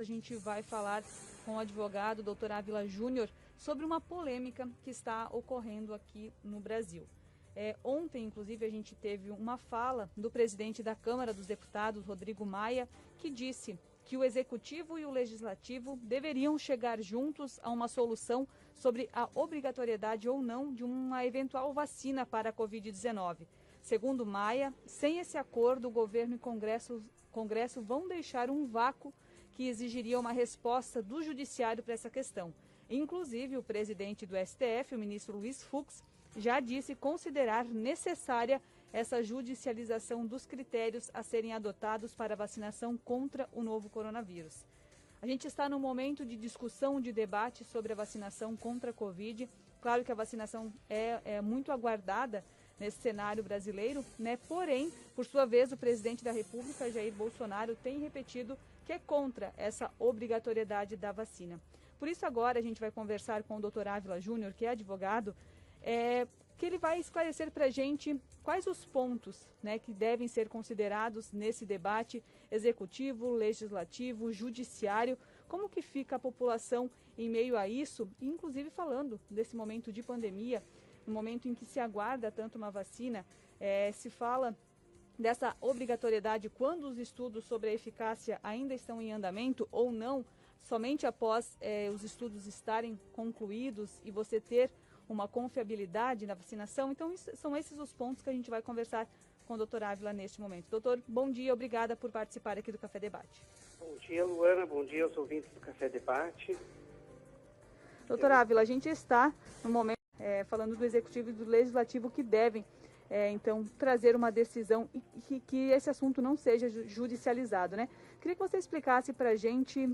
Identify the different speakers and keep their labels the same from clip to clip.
Speaker 1: A gente vai falar com o advogado Dr. Ávila Júnior sobre uma polêmica que está ocorrendo aqui no Brasil. Ontem, inclusive, a gente teve uma fala do presidente da Câmara dos Deputados, Rodrigo Maia, que disse que o Executivo e o Legislativo deveriam chegar juntos a uma solução sobre a obrigatoriedade ou não de uma eventual vacina para a Covid-19. Segundo Maia, sem esse acordo, o governo e Congresso vão deixar um vácuo que exigiria uma resposta do Judiciário para essa questão. Inclusive, o presidente do STF, o ministro Luiz Fux, já disse considerar necessária essa judicialização dos critérios a serem adotados para a vacinação contra o novo coronavírus. A gente está num momento de discussão, de debate sobre a vacinação contra a Covid. Claro que a vacinação é muito aguardada nesse cenário brasileiro, né? Porém, por sua vez, o presidente da República, Jair Bolsonaro, tem repetido que é contra essa obrigatoriedade da vacina. Por isso, agora a gente vai conversar com o Dr. Ávila Júnior, que é advogado, que ele vai esclarecer para a gente quais os pontos, né, que devem ser considerados nesse debate executivo, legislativo, judiciário, como que fica a população em meio a isso, inclusive falando desse momento de pandemia, no momento em que se aguarda tanto uma vacina, se fala dessa obrigatoriedade quando os estudos sobre a eficácia ainda estão em andamento ou não, somente após os estudos estarem concluídos e você ter uma confiabilidade na vacinação. Então, são esses os pontos que a gente vai conversar com o Dr. Ávila neste momento. Doutor, bom dia, obrigada por participar aqui do Café Debate.
Speaker 2: Bom dia, Luana, bom dia aos ouvintes do Café Debate.
Speaker 1: Doutor Ávila, a gente está no momento falando do Executivo e do Legislativo que devem, então, trazer uma decisão e que esse assunto não seja judicializado, né? Queria que você explicasse para a gente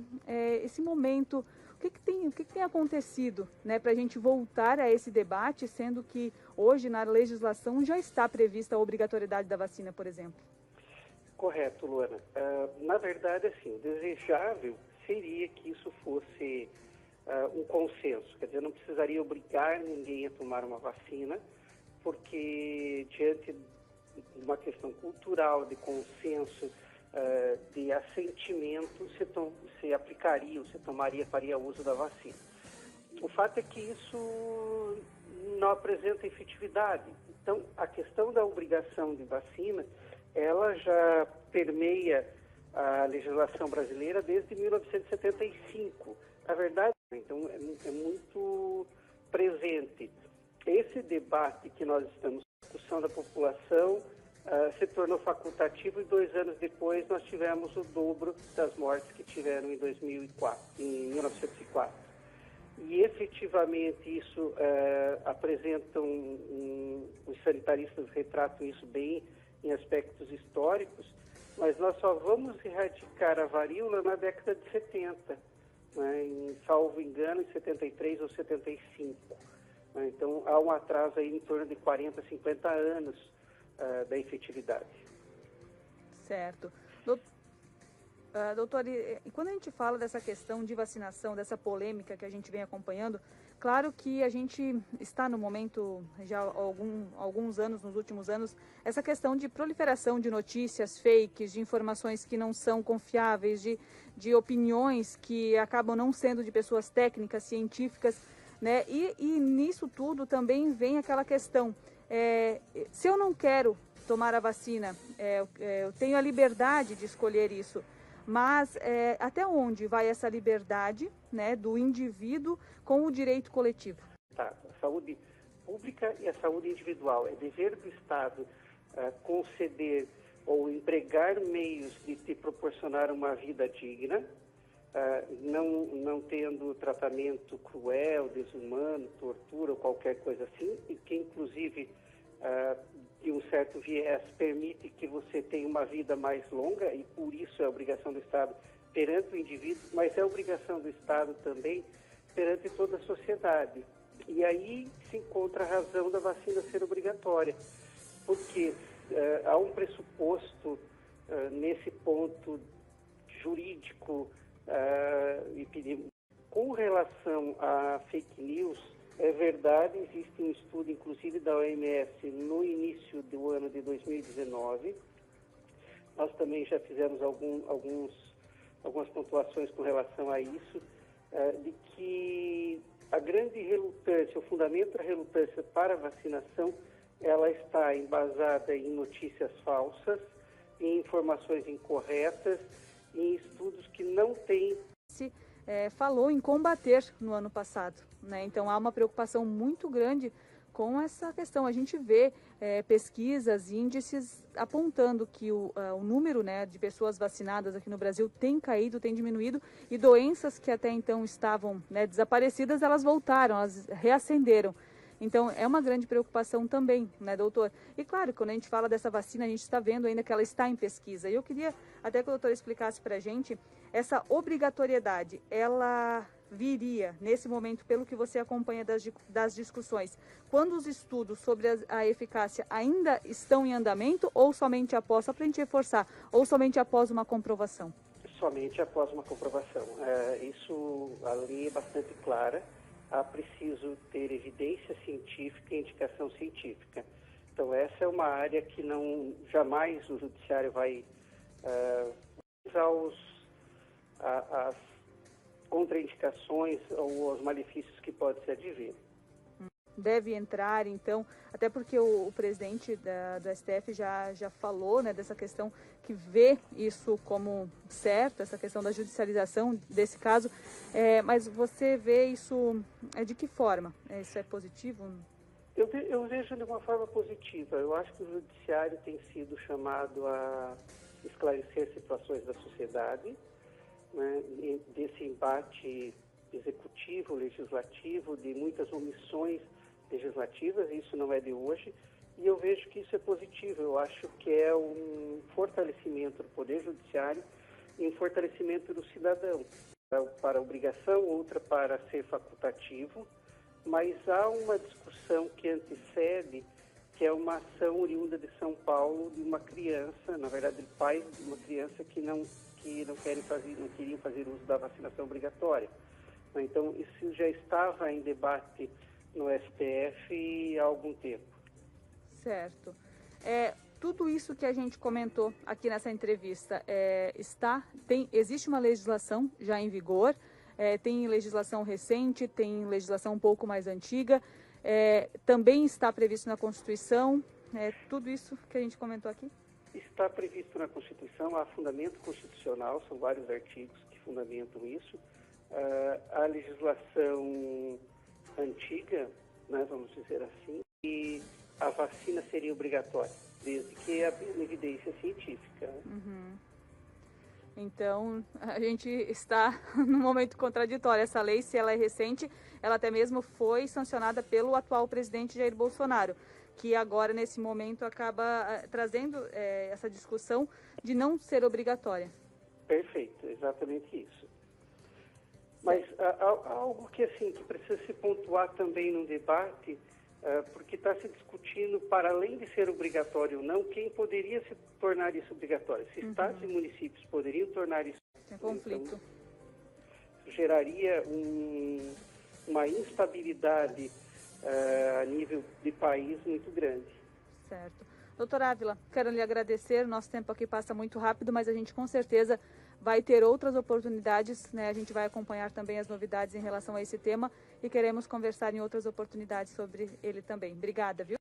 Speaker 1: esse momento, o que tem acontecido, né, para a gente voltar a esse debate, sendo que hoje na legislação já está prevista a obrigatoriedade da vacina, por exemplo.
Speaker 2: Correto, Luana. Na verdade, assim, o desejável seria que isso fosse um consenso, quer dizer, não precisaria obrigar ninguém a tomar uma vacina, porque diante de uma questão cultural, de consenso, de assentimento, se aplicaria, faria uso da vacina. O fato é que isso não apresenta efetividade. Então, a questão da obrigação de vacina, ela já permeia a legislação brasileira desde 1975. Na verdade, então, é muito presente. Esse debate que nós estamos, discussão da população, se tornou facultativo e 2 anos depois nós tivemos o dobro das mortes que tiveram em 1904. E efetivamente isso os sanitaristas retratam isso bem em aspectos históricos, mas nós só vamos erradicar a varíola na década de 70, né, salvo engano, em 73 ou 75. Então, há um atraso aí em torno de 40, 50 anos da efetividade.
Speaker 1: Certo. Doutor, e quando a gente fala dessa questão de vacinação, dessa polêmica que a gente vem acompanhando, claro que a gente está no momento, já há alguns anos, nos últimos anos, essa questão de proliferação de notícias fakes, de informações que não são confiáveis, de opiniões que acabam não sendo de pessoas técnicas, científicas, né? E nisso tudo também vem aquela questão, se eu não quero tomar a vacina, eu tenho a liberdade de escolher isso, mas até onde vai essa liberdade, né, do indivíduo com o direito coletivo?
Speaker 2: Tá, a saúde pública e a saúde individual. É dever do Estado conceder ou empregar meios de te proporcionar uma vida digna, não tendo tratamento cruel, desumano, tortura ou qualquer coisa assim, e que inclusive de um certo viés permite que você tenha uma vida mais longa, e por isso é obrigação do Estado perante o indivíduo, mas é obrigação do Estado também perante toda a sociedade. E aí se encontra a razão da vacina ser obrigatória, porque há um pressuposto nesse ponto jurídico com relação a fake news. É verdade, existe um estudo, inclusive, da OMS no início do ano de 2019. Nós também já fizemos alguns algumas pontuações com relação a isso, de que a grande relutância, o fundamento da relutância para a vacinação, ela está embasada em notícias falsas, em informações incorretas, em estudos que não têm...
Speaker 1: falou em combater no ano passado, né? Então há uma preocupação muito grande com essa questão. A gente vê pesquisas, índices apontando que o número, né, de pessoas vacinadas aqui no Brasil tem caído, tem diminuído, e doenças que até então estavam, né, desaparecidas, elas voltaram, elas reacenderam. Então, é uma grande preocupação também, né, doutor? E claro, quando a gente fala dessa vacina, a gente está vendo ainda que ela está em pesquisa. E eu queria até que o doutor explicasse para a gente, essa obrigatoriedade, ela viria nesse momento, pelo que você acompanha das discussões, quando os estudos sobre a eficácia ainda estão em andamento, ou somente após, só para a gente reforçar, ou somente após uma comprovação?
Speaker 2: Somente após uma comprovação. Isso, a lei é bastante clara. Há preciso ter evidência científica e indicação científica. Então, essa é uma área que jamais o judiciário vai usar as contraindicações ou os malefícios que podem se advir.
Speaker 1: Deve entrar, então, até porque o presidente do STF já falou, né, dessa questão, que vê isso como certo, essa questão da judicialização desse caso, mas você vê isso de que forma? Isso é positivo?
Speaker 2: Eu vejo de uma forma positiva. Eu acho que o judiciário tem sido chamado a esclarecer situações da sociedade, né, desse embate executivo, legislativo, de muitas omissões legislativas, e isso não é de hoje, e eu vejo que isso é positivo. Eu acho que é um fortalecimento do Poder Judiciário e um fortalecimento do cidadão, para obrigação, outra para ser facultativo, mas há uma discussão que antecede, que é uma ação oriunda de São Paulo, de uma criança, na verdade, de pais de uma criança que não queriam fazer uso da vacinação obrigatória. Então, isso já estava em debate no STF há algum tempo.
Speaker 1: Certo. Tudo isso que a gente comentou aqui nessa entrevista, existe uma legislação já em vigor, tem legislação recente, tem legislação um pouco mais antiga, também está previsto na Constituição, tudo isso que a gente comentou aqui?
Speaker 2: Está previsto na Constituição, há fundamento constitucional, são vários artigos que fundamentam isso. A legislação antiga, né, vamos dizer assim, e a vacina seria obrigatória, desde que haja evidência científica.
Speaker 1: Uhum. Então, a gente está num momento contraditório. Essa lei, se ela é recente, ela até mesmo foi sancionada pelo atual presidente Jair Bolsonaro, que agora, nesse momento, acaba trazendo essa discussão de não ser obrigatória.
Speaker 2: Perfeito, exatamente isso. Mas algo que precisa se pontuar também no debate, porque está se discutindo, para além de ser obrigatório ou não, quem poderia se tornar isso obrigatório. Se estados e municípios poderiam tornar isso...
Speaker 1: Tem conflito.
Speaker 2: Então, geraria uma instabilidade a nível de país muito grande.
Speaker 1: Certo. Doutora Ávila, quero lhe agradecer. Nosso tempo aqui passa muito rápido, mas a gente com certeza vai ter outras oportunidades, né? A gente vai acompanhar também as novidades em relação a esse tema e queremos conversar em outras oportunidades sobre ele também. Obrigada, viu?